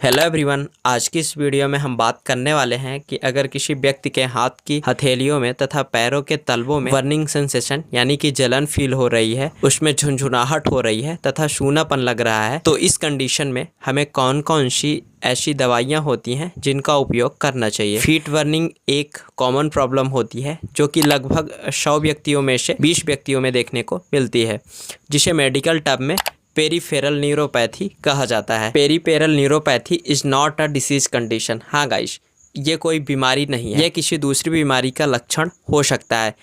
Hello everyone, आज की इस वीडियो में हम बात करने वाले हैं कि अगर किसी व्यक्ति के हाथ की हथेलियों में तथा पैरों के तलवों में बर्निंग सेंसेशन यानी कि जलन फील हो रही है, उसमें झुंझुनाहट हो रही है तथा सूनापन लग रहा है, तो इस कंडीशन में हमें कौन कौन सी ऐसी दवाइयाँ होती हैं जिनका उपयोग करना चाहिए। फीट बर्निंग एक कॉमन प्रॉब्लम होती है जो कि लगभग 100 व्यक्तियों में से 20 व्यक्तियों में देखने को मिलती है, जिसे मेडिकल टर्म में पेरीफेरल न्यूरोपैथी कहा जाता है। Peripheral neuropathy is not a disease condition. हाँ गाइस, ये कोई बीमारी नहीं है, यह किसी दूसरी बीमारी का लक्षण हो सकता है।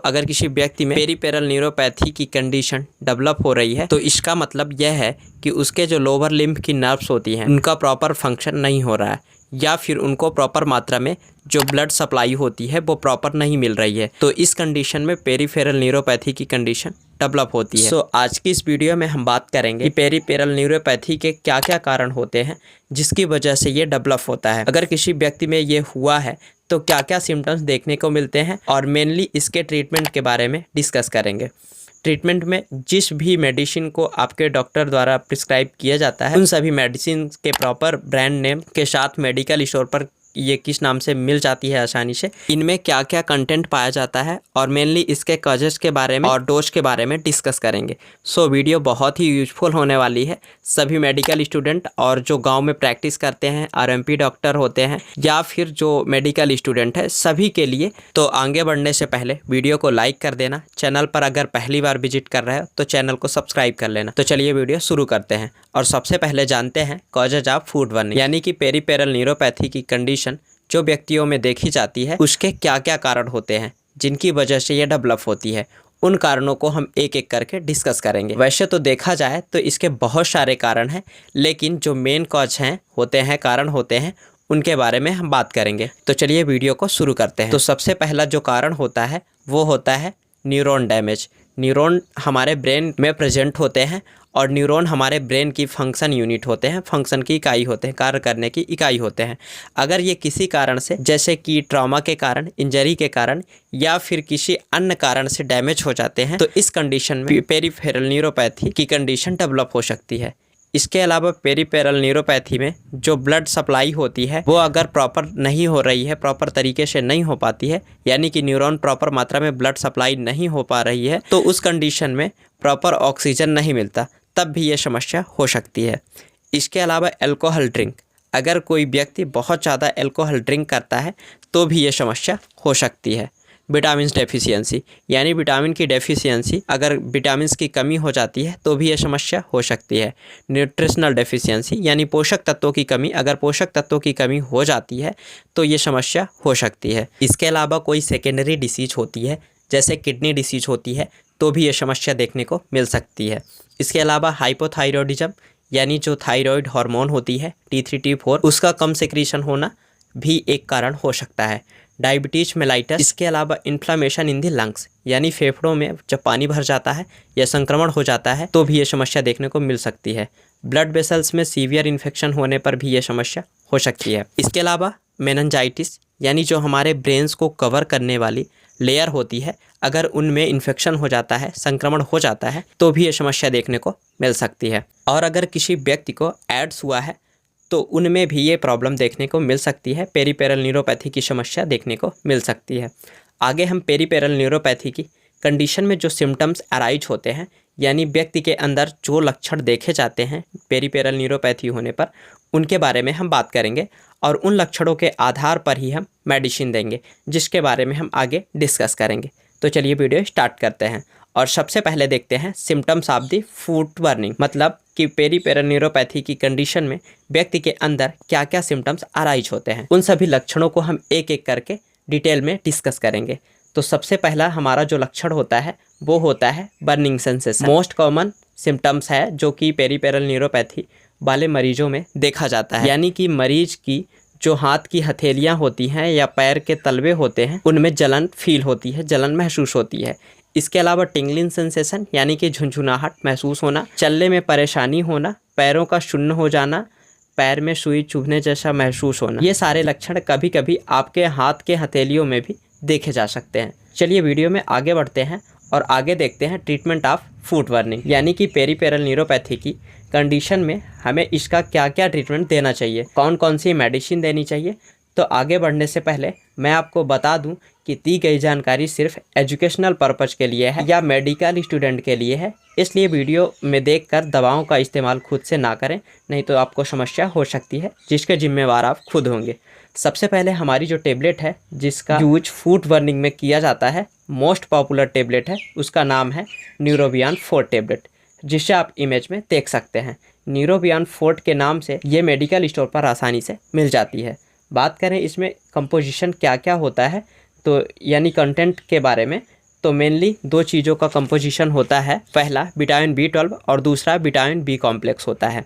अगर किसी व्यक्ति में पेरीफेरल न्यूरोपैथी की कंडीशन डेवलप हो रही है तो इसका मतलब यह है कि उसके जो लोअर लिम्ब की नर्व्स होती हैं उनका प्रॉपर फंक्शन नहीं हो रहा है, या फिर उनको प्रॉपर मात्रा में जो ब्लड सप्लाई होती है वो प्रॉपर नहीं मिल रही है। तो इस कंडीशन में पेरीफेरल न्यूरोपैथी की कंडीशन डेवलप होती है। आज की इस वीडियो में हम बात करेंगे कि पेरीफेरल न्यूरोपैथी के क्या क्या कारण होते हैं जिसकी वजह से ये डेवलप होता है। अगर किसी व्यक्ति में ये हुआ है तो क्या क्या सिम्टम्स देखने को मिलते हैं, और मेनली इसके ट्रीटमेंट के बारे में डिस्कस करेंगे। ट्रीटमेंट में जिस भी मेडिसिन को आपके डॉक्टर द्वारा प्रिस्क्राइब किया जाता है उन सभी मेडिसिन के प्रॉपर ब्रांड नेम के साथ मेडिकल स्टोर पर ये किस नाम से मिल जाती है आसानी से, इनमें क्या क्या कंटेंट पाया जाता है, और मेनली इसके कॉजेस के बारे में और डोज के बारे में डिस्कस करेंगे। वीडियो बहुत ही यूजफुल होने वाली है सभी मेडिकल स्टूडेंट और जो गांव में प्रैक्टिस करते हैं, आरएमपी डॉक्टर होते हैं, या फिर जो मेडिकल स्टूडेंट है, सभी के लिए। तो आगे बढ़ने से पहले वीडियो को लाइक कर देना, चैनल पर अगर पहली बार विजिट कर रहे हो तो चैनल को सब्सक्राइब कर लेना। तो चलिए वीडियो शुरू करते हैं और सबसे पहले जानते हैं कॉजेज ऑफ फूड बर्निंग यानी कि पेरीफेरल न्यूरोपैथी की कंडीशन जो व्यक्तियों में देखी जाती है उसके क्या क्या कारण होते हैं जिनकी वजह से ये डेवलप होती है। उन कारणों को हम एक एक करके डिस्कस करेंगे। वैसे तो देखा जाए तो इसके बहुत सारे कारण हैं, लेकिन जो मेन कॉज हैं कारण होते हैं उनके बारे में हम बात करेंगे। तो चलिए वीडियो को शुरू करते हैं। तो सबसे पहला जो कारण होता है वो होता है न्यूरॉन डैमेज। न्यूरॉन हमारे ब्रेन में प्रेजेंट होते हैं और न्यूरॉन हमारे ब्रेन की फंक्शन यूनिट होते हैं, फंक्शन की इकाई होते हैं, कार्य करने की इकाई होते हैं। अगर ये किसी कारण से, जैसे कि ट्रॉमा के कारण, इंजरी के कारण या फिर किसी अन्य कारण से डैमेज हो जाते हैं तो इस कंडीशन में पेरीफेरल न्यूरोपैथी की कंडीशन डेवलप हो सकती है। इसके अलावा पेरीफेरल न्यूरोपैथी में जो ब्लड सप्लाई होती है वो अगर प्रॉपर नहीं हो रही है, प्रॉपर तरीके से नहीं हो पाती है, यानी कि न्यूरॉन प्रॉपर मात्रा में ब्लड सप्लाई नहीं हो पा रही है, तो उस कंडीशन में प्रॉपर ऑक्सीजन नहीं मिलता, तब भी ये समस्या हो सकती है। इसके अलावा अल्कोहल ड्रिंक, अगर कोई व्यक्ति बहुत ज़्यादा अल्कोहल ड्रिंक करता है तो भी ये समस्या हो सकती है। विटामिन डेफिशिएंसी यानी विटामिन की डेफिशिएंसी, अगर विटामिन की कमी हो जाती है तो भी ये समस्या हो सकती है। न्यूट्रिशनल डेफिशिएंसी यानी पोषक तत्वों की कमी, अगर पोषक तत्वों की कमी हो जाती है तो ये समस्या हो सकती है। इसके अलावा कोई सेकेंडरी डिसीज होती है, जैसे किडनी डिसीज होती है, तो भी ये समस्या देखने को मिल सकती है। इसके अलावा हाइपोथायरॉयडिज्म यानी जो थायराइड हार्मोन होती है T3 T4 उसका कम सेक्रीशन होना भी एक कारण हो सकता है। डायबिटीज मेलाइटस, इसके अलावा इन्फ्लामेशन इन द लंग्स यानी फेफड़ों में जब पानी भर जाता है या संक्रमण हो जाता है तो भी ये समस्या देखने को मिल सकती है। ब्लड वेसल्स में सीवियर इन्फेक्शन होने पर भी ये समस्या हो सकती है। इसके अलावा मेनिंजाइटिस यानी जो हमारे ब्रेन्स को कवर करने वाली लेयर होती है, अगर उनमें इन्फेक्शन हो जाता है, संक्रमण हो जाता है, तो भी ये समस्या देखने को मिल सकती है। और अगर किसी व्यक्ति को एड्स हुआ है तो उनमें भी ये प्रॉब्लम देखने को मिल सकती है, पेरीफेरल न्यूरोपैथी की समस्या देखने को मिल सकती है। आगे हम पेरीफेरल न्यूरोपैथी की कंडीशन में जो सिम्टम्स अराइज होते हैं, यानी व्यक्ति के अंदर जो लक्षण देखे जाते हैं पेरीफेरल न्यूरोपैथी होने पर, उनके बारे में हम बात करेंगे और उन लक्षणों के आधार पर ही हम मेडिसिन देंगे, जिसके बारे में हम आगे डिस्कस करेंगे। तो चलिए वीडियो स्टार्ट करते हैं और सबसे पहले देखते हैं symptoms of the food burning, मतलब कि पेरीफेरल न्यूरोपैथी की कंडीशन में व्यक्ति के अंदर क्या क्या सिम्टम्स अराइज होते हैं। उन सभी लक्षणों को हम एक एक करके डिटेल में डिस्कस करेंगे। तो सबसे पहला हमारा जो लक्षण होता है वो होता है burning sensation. Most common symptoms है जो कि पेरीफेरल न्यूरोपैथी वाले मरीजों में देखा जाता है, यानी कि मरीज की जो हाथ की हथेलियाँ होती हैं या पैर के तलवे होते हैं उनमें जलन फील होती है, जलन महसूस होती है। इसके अलावा टिंगलिंग सेंसेशन यानी कि झुंझुनाहट महसूस होना, चलने में परेशानी होना, पैरों का शून्य हो जाना, पैर में सुई चुभने जैसा महसूस होना, ये सारे लक्षण कभी कभी आपके हाथ के हथेलियों में भी देखे जा सकते हैं। चलिए वीडियो में आगे बढ़ते हैं और आगे देखते हैं ट्रीटमेंट ऑफ फूड बर्निंग, यानी कि पेरीफेरल न्यूरोपैथी की कंडीशन में हमें इसका क्या क्या ट्रीटमेंट देना चाहिए, कौन कौन सी मेडिसिन देनी चाहिए। तो आगे बढ़ने से पहले मैं आपको बता दूं कि दी गई जानकारी सिर्फ एजुकेशनल पर्पज़ के लिए है या मेडिकल स्टूडेंट के लिए है, इसलिए वीडियो में देखकर दवाओं का इस्तेमाल खुद से ना करें, नहीं तो आपको समस्या हो सकती है जिसके जिम्मेवार आप खुद होंगे। सबसे पहले हमारी जो टेबलेट है जिसका यूज फूड बर्निंग में किया जाता है, मोस्ट पॉपुलर टेबलेट है, उसका नाम है न्यूरोबियन 4 टेबलेट, जिसे आप इमेज में देख सकते हैं। न्यूरोबियन 4 के नाम से ये मेडिकल स्टोर पर आसानी से मिल जाती है। बात करें इसमें कंपोजिशन क्या क्या होता है तो यानी कंटेंट के बारे में, तो मेनली 2 चीज़ों का कंपोजिशन होता है। पहला विटामिन B12 और दूसरा विटामिन B कॉम्प्लेक्स होता है।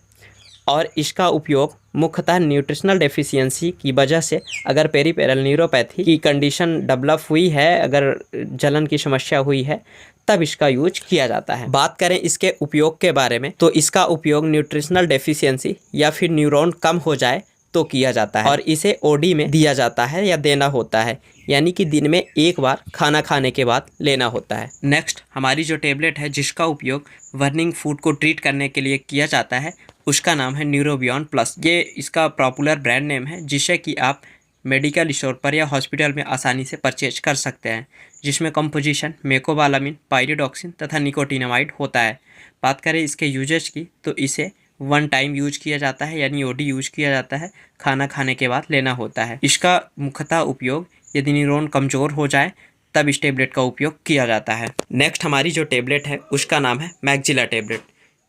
और इसका उपयोग मुख्यतः न्यूट्रिशनल डेफिशिएंसी की वजह से अगर पेरिफेरल न्यूरोपैथी की कंडीशन डेवलप हुई है, अगर जलन की समस्या हुई है, तब इसका यूज किया जाता है। बात करें इसके उपयोग के बारे में तो इसका उपयोग न्यूट्रिशनल डेफिशिएंसी या फिर न्यूरॉन कम हो जाए तो किया जाता है और इसे ओडी में दिया जाता है या देना होता है, यानी कि दिन में एक बार खाना खाने के बाद लेना होता है। नेक्स्ट हमारी जो टेबलेट है जिसका उपयोग बर्निंग फूड को ट्रीट करने के लिए किया जाता है, उसका नाम है न्यूरोबियन प्लस। ये इसका पॉपुलर ब्रांड नेम है जिसे कि आप मेडिकल स्टोर पर या हॉस्पिटल में आसानी से परचेज कर सकते हैं, जिसमें कंपोजिशन मेकोबालामिन, पायरिडॉक्सिन तथा निकोटिनामाइड होता है। बात करें इसके यूजेज की तो इसे 1 टाइम यूज किया जाता है यानी ओडी यूज किया जाता है, खाना खाने के बाद लेना होता है। इसका मुख्यतः उपयोग यदि न्यूरॉन कमज़ोर हो जाए तब इस टेबलेट का उपयोग किया जाता है। नेक्स्ट हमारी जो टेबलेट है उसका नाम है मैक्जिला टेबलेट,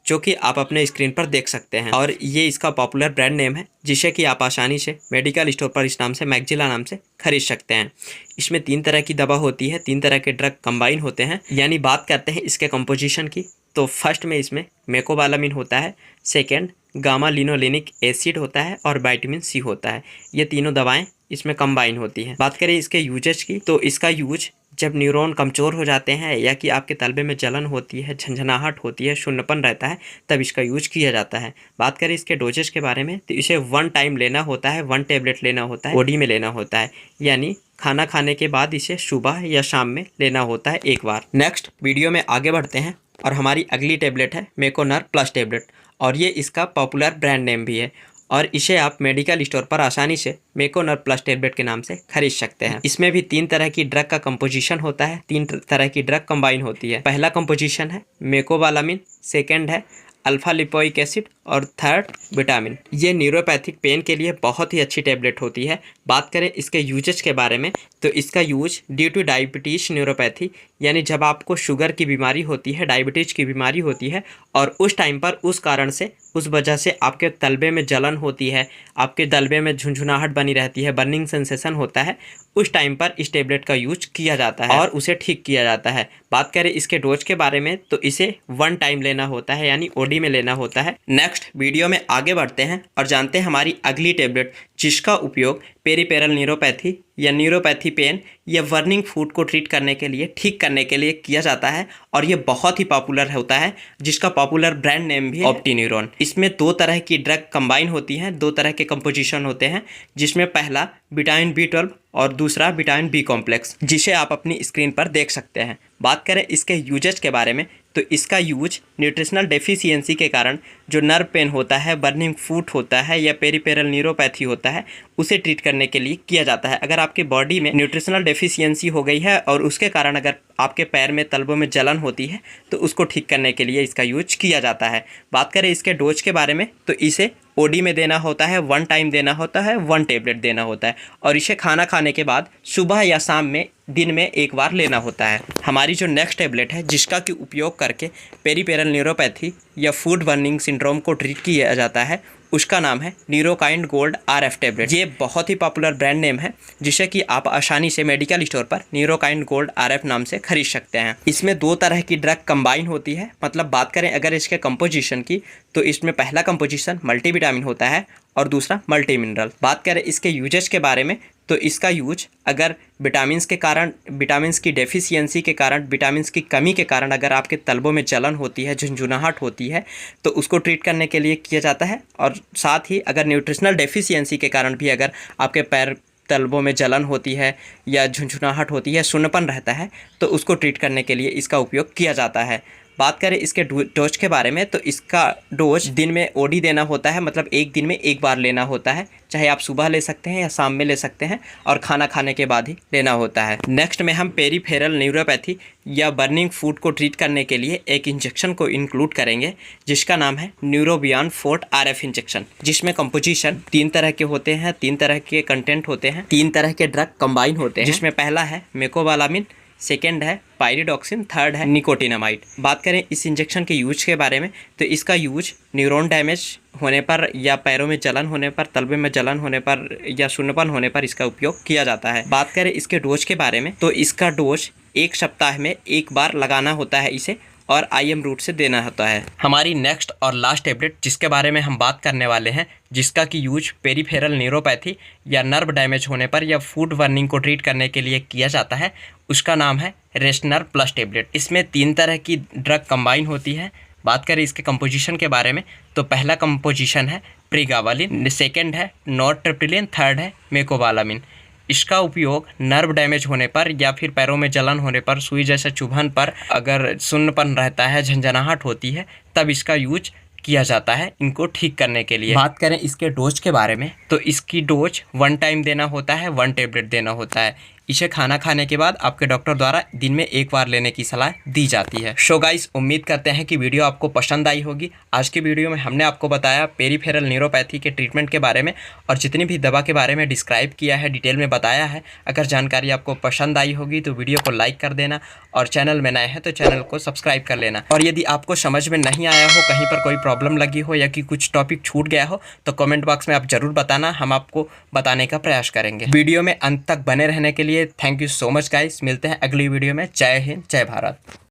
जो कि आप अपने स्क्रीन पर देख सकते हैं और ये इसका पॉपुलर ब्रांड नेम है जिसे कि आप आसानी से मेडिकल स्टोर पर इस नाम से मैक्जिला नाम से खरीद सकते हैं। इसमें 3 तरह की दवा होती है, 3 तरह के ड्रग कंबाइन होते हैं। यानी बात करते हैं इसके कंपोजिशन की तो फर्स्ट में इसमें मेकोबालामिन होता है, सेकेंड गामा लिनोलेनिक एसिड होता है और विटामिन सी होता है। ये तीनों दवाएं इसमें कंबाइन होती हैं। बात करें इसके यूजेज की तो इसका यूज जब न्यूरॉन कमज़ोर हो जाते हैं या कि आपके तलबे में जलन होती है, झंझनाहट होती है, शून्यपन रहता है, तब इसका यूज किया जाता है। बात करें इसके डोजेज के बारे में तो इसे 1 टाइम लेना होता है, 1 टेबलेट लेना होता है, ओडी में लेना होता है, यानी खाना खाने के बाद इसे सुबह या शाम में लेना होता है एक बार। नेक्स्ट वीडियो में आगे बढ़ते हैं और हमारी अगली टेबलेट है मेकोनर प्लस टेबलेट और ये इसका पॉपुलर ब्रांड नेम भी है और इसे आप मेडिकल स्टोर पर आसानी से मेकोनर प्लस टेबलेट के नाम से खरीद सकते हैं। इसमें भी 3 तरह की ड्रग का कंपोजिशन होता है, 3 तरह की ड्रग कंबाइन होती है। पहला कंपोजिशन है मेकोबालामिन, सेकेंड है अल्फा लिपोइक एसिड और थर्ड विटामिन। ये न्यूरोपैथिक पेन के लिए बहुत ही अच्छी टेबलेट होती है। बात करें इसके यूजेज के बारे में तो इसका use due two diabetes neuropathy, यानी जब आपको शुगर की बीमारी होती है, डायबिटीज़ की बीमारी होती है और उस टाइम पर उस कारण से उस वजह से आपके तलबे में जलन होती है, आपके तलबे में झुंझुनाहट बनी रहती है, बर्निंग सेंसेशन होता है, उस टाइम पर इस टेबलेट का यूज किया जाता है और उसे ठीक किया जाता है। बात करें इसके डोज के बारे में तो इसे 1 टाइम लेना होता है यानी ओडी में लेना होता है। नेक्स्ट वीडियो में आगे बढ़ते हैं और जानते हैं हमारी अगली टेबलेट जिसका उपयोग पेरिफेरल न्यूरोपैथी या न्यूरोपैथी पेन या बर्निंग फूड को ट्रीट करने के लिए, ठीक करने के लिए किया जाता है और ये बहुत ही पॉपुलर होता है जिसका पॉपुलर ब्रांड नेम भी है ऑप्टिन्यूरॉन। इसमें 2 तरह की ड्रग कंबाइन होती हैं, 2 तरह के कंपोजिशन होते हैं, जिसमें पहला विटामिन B12 और दूसरा विटामिन B कॉम्प्लेक्स, जिसे आप अपनी स्क्रीन पर देख सकते हैं। बात करें इसके यूजेज के बारे में तो इसका यूज न्यूट्रिशनल डेफिशिएंसी के कारण जो नर्व पेन होता है, बर्निंग फूड होता है या पेरिफेरल न्यूरोपैथी होता है, उसे ट्रीट करने के लिए किया जाता है। अगर आपके बॉडी में न्यूट्रिशनल डेफिशिएंसी हो गई है और उसके कारण अगर आपके पैर में तलबों में जलन होती है तो उसको ठीक करने के लिए इसका यूज किया जाता है। बात करें इसके डोज के बारे में तो इसे ओडी में देना होता है, 1 टाइम देना होता है, 1 टेबलेट देना होता है और इसे खाना खाने के बाद सुबह या शाम में दिन में एक बार लेना होता है। हमारी जो नेक्स्ट टेबलेट है जिसका कि उपयोग करके पेरिफेरल न्यूरोपैथी या फूड बर्निंग सिंड्रोम को ट्रीट किया जाता है, उसका नाम है न्यूरोकाइंड गोल्ड RF टेबलेट। ये बहुत ही पॉपुलर ब्रांड नेम है जिसे कि आप आसानी से मेडिकल स्टोर पर न्यूरोकाइंड गोल्ड RF नाम से खरीद सकते हैं। इसमें 2 तरह की ड्रग कंबाइन होती है, मतलब बात करें अगर इसके कंपोजिशन की तो इसमें पहला कंपोजिशन मल्टीविटामिन होता है और दूसरा मल्टी मिनरल। बात करें इसके यूजेस के बारे में तो इसका यूज अगर विटामिन्स के कारण, विटामिन्स की डेफिशिएंसी के कारण, विटामिन्स की कमी के कारण अगर आपके तलबों में जलन होती है, झुंझुनाहट होती है तो उसको ट्रीट करने के लिए किया जाता है और साथ ही अगर न्यूट्रिशनल डेफिशिएंसी के कारण भी अगर आपके पैर तलबों में जलन होती है या झुंझुनाहट होती है, सुन्नपन रहता है तो उसको ट्रीट करने के लिए इसका उपयोग किया जाता है। बात करें इसके डोज के बारे में तो इसका डोज दिन में ओडी देना होता है, मतलब एक दिन में एक बार लेना होता है, चाहे आप सुबह ले सकते हैं या शाम में ले सकते हैं, और खाना खाने के बाद ही लेना होता है। नेक्स्ट में हम पेरीफेरल न्यूरोपैथी या बर्निंग फूड को ट्रीट करने के लिए एक इंजेक्शन को इंक्लूड करेंगे जिसका नाम है न्यूरोबियॉन फोर्ट RF इंजेक्शन, जिसमें कंपोजिशन 3 तरह के होते हैं, 3 तरह के कंटेंट होते हैं, 3 तरह के ड्रग कंबाइन होते हैं, जिसमें पहला है मेकोबालामिन, सेकेंड है पायरिडॉक्सिन, थर्ड है निकोटिनामाइड। बात करें इस इंजेक्शन के यूज के बारे में तो इसका यूज न्यूरॉन डैमेज होने पर या पैरों में जलन होने पर, तलबे में जलन होने पर या शून्यपन होने पर इसका उपयोग किया जाता है। बात करें इसके डोज के बारे में तो इसका डोज 1 सप्ताह में 1 बार लगाना होता है इसे, और IM रूट से देना होता है। हमारी नेक्स्ट और लास्ट टेबलेट जिसके बारे में हम बात करने वाले हैं, जिसका कि यूज पेरीफेरल न्यूरोपैथी या नर्व डैमेज होने पर या फूड बर्निंग को ट्रीट करने के लिए किया जाता है, उसका नाम है रेस्टनर प्लस टेबलेट। इसमें 3 तरह की ड्रग कंबाइन होती है। बात करें इसके कंपोजिशन के बारे में तो पहला कंपोजिशन है प्रीगावालिन, सेकेंड है नॉरट्रिप्टिलिन, थर्ड है मेकोबालामिन। इसका उपयोग नर्व डैमेज होने पर या फिर पैरों में जलन होने पर, सुई जैसे चुभन पर, अगर सुन्नपन रहता है, झंझनाहट होती है, तब इसका यूज किया जाता है इनको ठीक करने के लिए। बात करें इसके डोज के बारे में तो इसकी डोज 1 टाइम देना होता है, 1 टेबलेट देना होता है। इसे खाना खाने के बाद आपके डॉक्टर द्वारा दिन में 1 बार लेने की सलाह दी जाती है। सो गाइस, उम्मीद करते हैं कि वीडियो आपको पसंद आई होगी। आज की वीडियो में हमने आपको बताया पेरीफेरल न्यूरोपैथी के ट्रीटमेंट के बारे में और जितनी भी दवा के बारे में डिस्क्राइब किया है, डिटेल में बताया है। अगर जानकारी आपको पसंद आई होगी तो वीडियो को लाइक कर देना और चैनल में नए हैं तो चैनल को सब्सक्राइब कर लेना। और यदि आपको समझ में नहीं आया हो, कहीं पर कोई प्रॉब्लम लगी हो या कि कुछ टॉपिक छूट गया हो तो कमेंट बॉक्स में आप ज़रूर बताना, हम आपको बताने का प्रयास करेंगे। वीडियो में अंत तक बने रहने के लिए thank you so much guys. मिलते हैं अगली वीडियो में। जय हिंद, जय भारत।